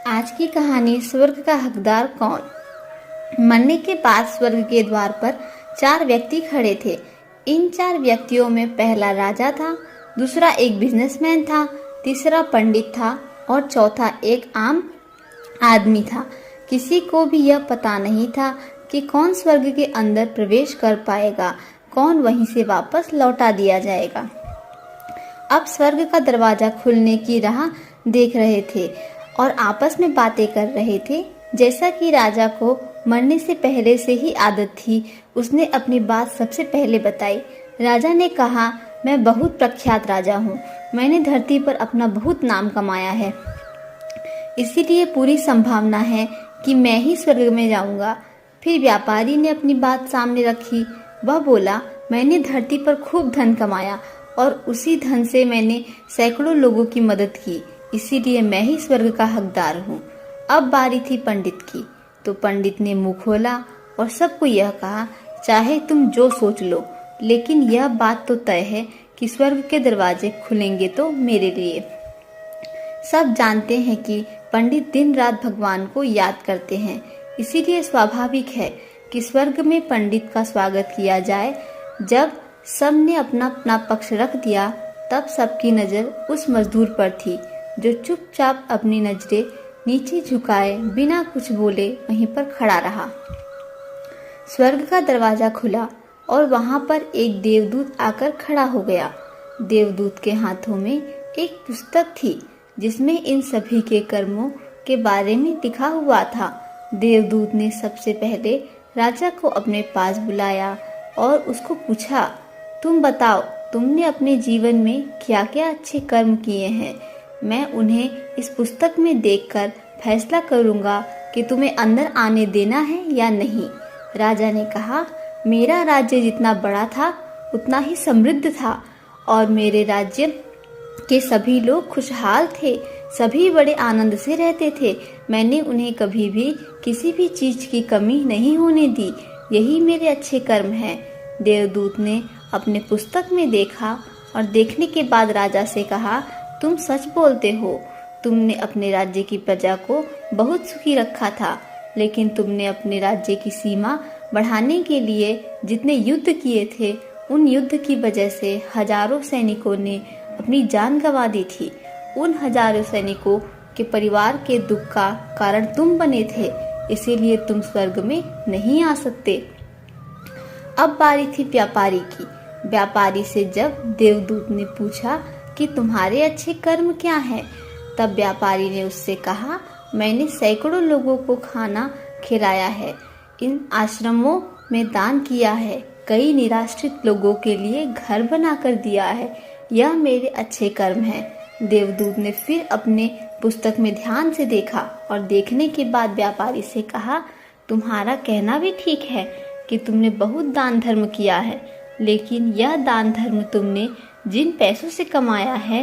आज की कहानी स्वर्ग का हकदार कौन। मरने के बाद स्वर्ग के द्वार पर 4 व्यक्ति खड़े थे। इन 4 व्यक्तियों में पहला राजा था, दूसरा एक बिजनेसमैन था, तीसरा पंडित था और चौथा एक आम आदमी था। किसी को भी यह पता नहीं था कि कौन स्वर्ग के अंदर प्रवेश कर पाएगा, कौन वहीं से वापस लौटा दिया जाएगा। अब स्वर्ग का दरवाजा खुलने की राह देख रहे थे और आपस में बातें कर रहे थे। जैसा कि राजा को मरने से पहले से ही आदत थी, उसने अपनी बात सबसे पहले बताई। राजा ने कहा, मैं बहुत प्रख्यात राजा हूँ, मैंने धरती पर अपना बहुत नाम कमाया है, इसीलिए पूरी संभावना है कि मैं ही स्वर्ग में जाऊंगा। फिर व्यापारी ने अपनी बात सामने रखी। वह बोला, मैंने धरती पर खूब धन कमाया और उसी धन से मैंने सैकड़ों लोगों की मदद की, इसीलिए मैं ही स्वर्ग का हकदार हूँ। अब बारी थी पंडित की, तो पंडित ने मुंह खोला और सबको यह कहा, चाहे तुम जो सोच लो, लेकिन यह बात तो तय है कि स्वर्ग के दरवाजे खुलेंगे तो मेरे लिए। सब जानते हैं कि पंडित दिन रात भगवान को याद करते हैं, इसीलिए स्वाभाविक है कि स्वर्ग में पंडित का स्वागत किया जाए। जब सब ने अपना अपना पक्ष रख दिया, तब सबकी नजर उस मजदूर पर थी जो चुपचाप अपनी नजरें नीचे झुकाए बिना कुछ बोले वहीं पर खड़ा रहा। स्वर्ग का दरवाजा खुला और वहां पर एक देवदूत आकर खड़ा हो गया। देवदूत के हाथों में एक पुस्तक थी जिसमें इन सभी के कर्मों के बारे में लिखा हुआ था। देवदूत ने सबसे पहले राजा को अपने पास बुलाया और उसको पूछा, तुम बताओ, तुमने अपने जीवन में क्या क्या अच्छे कर्म किए हैं। मैं उन्हें इस पुस्तक में देखकर फैसला करूंगा कि तुम्हें अंदर आने देना है या नहीं। राजा ने कहा, मेरा राज्य जितना बड़ा था उतना ही समृद्ध था और मेरे राज्य के सभी लोग खुशहाल थे, सभी बड़े आनंद से रहते थे। मैंने उन्हें कभी भी किसी भी चीज की कमी नहीं होने दी। यही मेरे अच्छे कर्म हैं। देवदूत ने अपने पुस्तक में देखा और देखने के बाद राजा से कहा, तुम सच बोलते हो, तुमने अपने राज्य की प्रजा को बहुत सुखी रखा था, लेकिन तुमने अपने राज्य की सीमा बढ़ाने के लिए जितने युद्ध किए थे, उन युद्ध की वजह से हजारों सैनिकों ने अपनी जान गंवा दी थी। उन हजारों सैनिकों के परिवार के दुख का कारण तुम बने थे, इसीलिए तुम स्वर्ग में नहीं आ सकते। अब बारी थी व्यापारी की। व्यापारी से जब देवदूत ने पूछा कि तुम्हारे अच्छे कर्म क्या हैं, तब व्यापारी ने उससे कहा, मैंने सैकड़ों लोगों को खाना खिलाया है, इन आश्रमों में दान किया है, कई निराश्रित लोगों के लिए घर बनाकर दिया है, यह मेरे अच्छे कर्म हैं। देवदूत ने फिर अपने पुस्तक में ध्यान से देखा और देखने के बाद व्यापारी से कहा, तुम्हारा कहना भी ठीक है कि तुमने बहुत दान धर्म किया है, लेकिन यह दान धर्म तुमने जिन पैसों से कमाया है,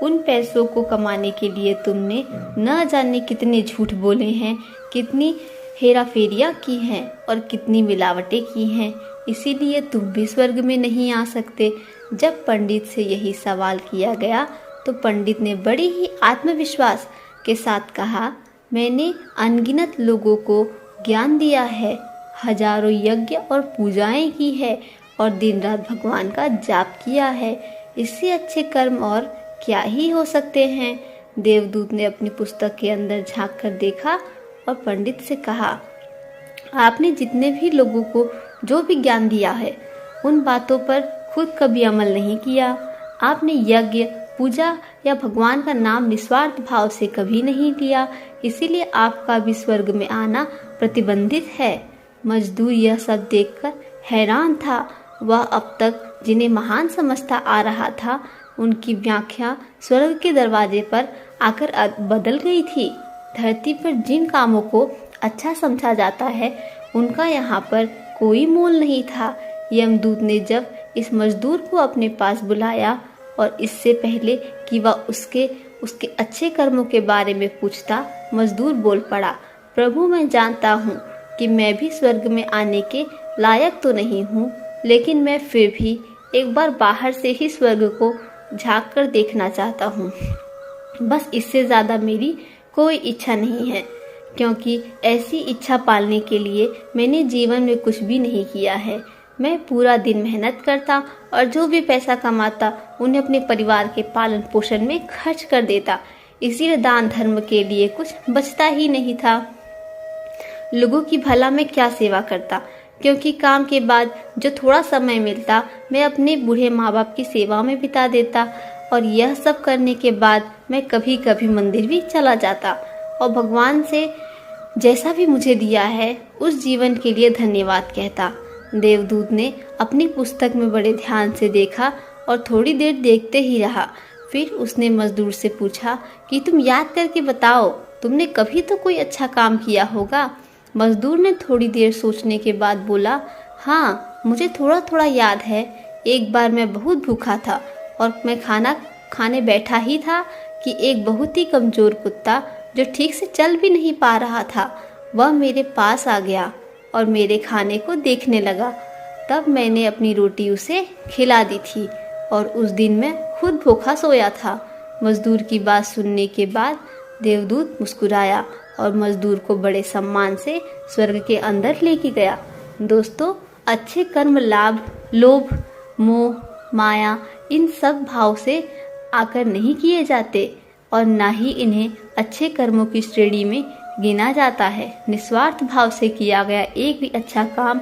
उन पैसों को कमाने के लिए तुमने न जाने कितने झूठ बोले हैं, कितनी हेराफेरियां की हैं और कितनी मिलावटें की हैं, इसीलिए तुम भी स्वर्ग में नहीं आ सकते। जब पंडित से यही सवाल किया गया तो पंडित ने बड़ी ही आत्मविश्वास के साथ कहा, मैंने अनगिनत लोगों को ज्ञान दिया है, हजारों यज्ञ और पूजाएं की है और दिन रात भगवान का जाप किया है, इससे अच्छे कर्म और क्या ही हो सकते हैं। देवदूत ने अपनी पुस्तक के अंदर झांक कर देखा और पंडित से कहा, आपने जितने भी लोगों को जो भी ज्ञान दिया है, उन बातों पर खुद कभी अमल नहीं किया। आपने यज्ञ, पूजा या भगवान का नाम निस्वार्थ भाव से कभी नहीं लिया, इसीलिए आपका भी स्वर्ग में आना प्रतिबंधित है। मजदूर यह सब देखकर हैरान था। वह अब तक जिन्हें महान समझता आ रहा था, उनकी व्याख्या स्वर्ग के दरवाजे पर आकर बदल गई थी। धरती पर जिन कामों को अच्छा समझा जाता है, उनका यहाँ पर कोई मोल नहीं था। यमदूत ने जब इस मजदूर को अपने पास बुलाया और इससे पहले कि वह उसके अच्छे कर्मों के बारे में पूछता, मजदूर बोल पड़ा, प्रभु, मैं जानता हूँ कि मैं भी स्वर्ग में आने के लायक तो नहीं हूँ, लेकिन मैं फिर भी एक बार बाहर से ही स्वर्ग को झांक कर देखना चाहता हूँ। बस इससे ज्यादा मेरी कोई इच्छा नहीं है, क्योंकि ऐसी इच्छा पालने के लिए मैंने जीवन में कुछ भी नहीं किया है। मैं पूरा दिन मेहनत करता और जो भी पैसा कमाता उन्हें अपने परिवार के पालन पोषण में खर्च कर देता, इसीलिए दान धर्म के लिए कुछ बचता ही नहीं था। लोगों की भला मैं क्या सेवा करता, क्योंकि काम के बाद जो थोड़ा समय मिलता मैं अपने बूढ़े माँ बाप की सेवा में बिता देता, और यह सब करने के बाद मैं कभी कभी मंदिर भी चला जाता और भगवान से जैसा भी मुझे दिया है उस जीवन के लिए धन्यवाद कहता। देवदूत ने अपनी पुस्तक में बड़े ध्यान से देखा और थोड़ी देर देखते ही रहा। फिर उसने मजदूर से पूछा कि तुम याद करके बताओ, तुमने कभी तो कोई अच्छा काम किया होगा। मजदूर ने थोड़ी देर सोचने के बाद बोला, हाँ, मुझे थोड़ा थोड़ा याद है। एक बार मैं बहुत भूखा था और मैं खाना खाने बैठा ही था कि एक बहुत ही कमज़ोर कुत्ता जो ठीक से चल भी नहीं पा रहा था, वह मेरे पास आ गया और मेरे खाने को देखने लगा। तब मैंने अपनी रोटी उसे खिला दी थी और उस दिन मैं खुद भूखा सोया था। मजदूर की बात सुनने के बाद देवदूत मुस्कुराया और मजदूर को बड़े सम्मान से स्वर्ग के अंदर लेके गया। दोस्तों, अच्छे कर्म लाभ, लोभ, मोह, माया इन सब भाव से आकर नहीं किए जाते और ना ही इन्हें अच्छे कर्मों की श्रेणी में गिना जाता है। निस्वार्थ भाव से किया गया एक भी अच्छा काम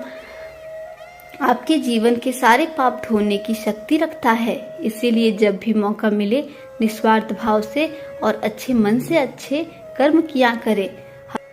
आपके जीवन के सारे पाप धोने की शक्ति रखता है। इसीलिए जब भी मौका मिले निस्वार्थ भाव से और अच्छे मन से अच्छे कर्म किया करें।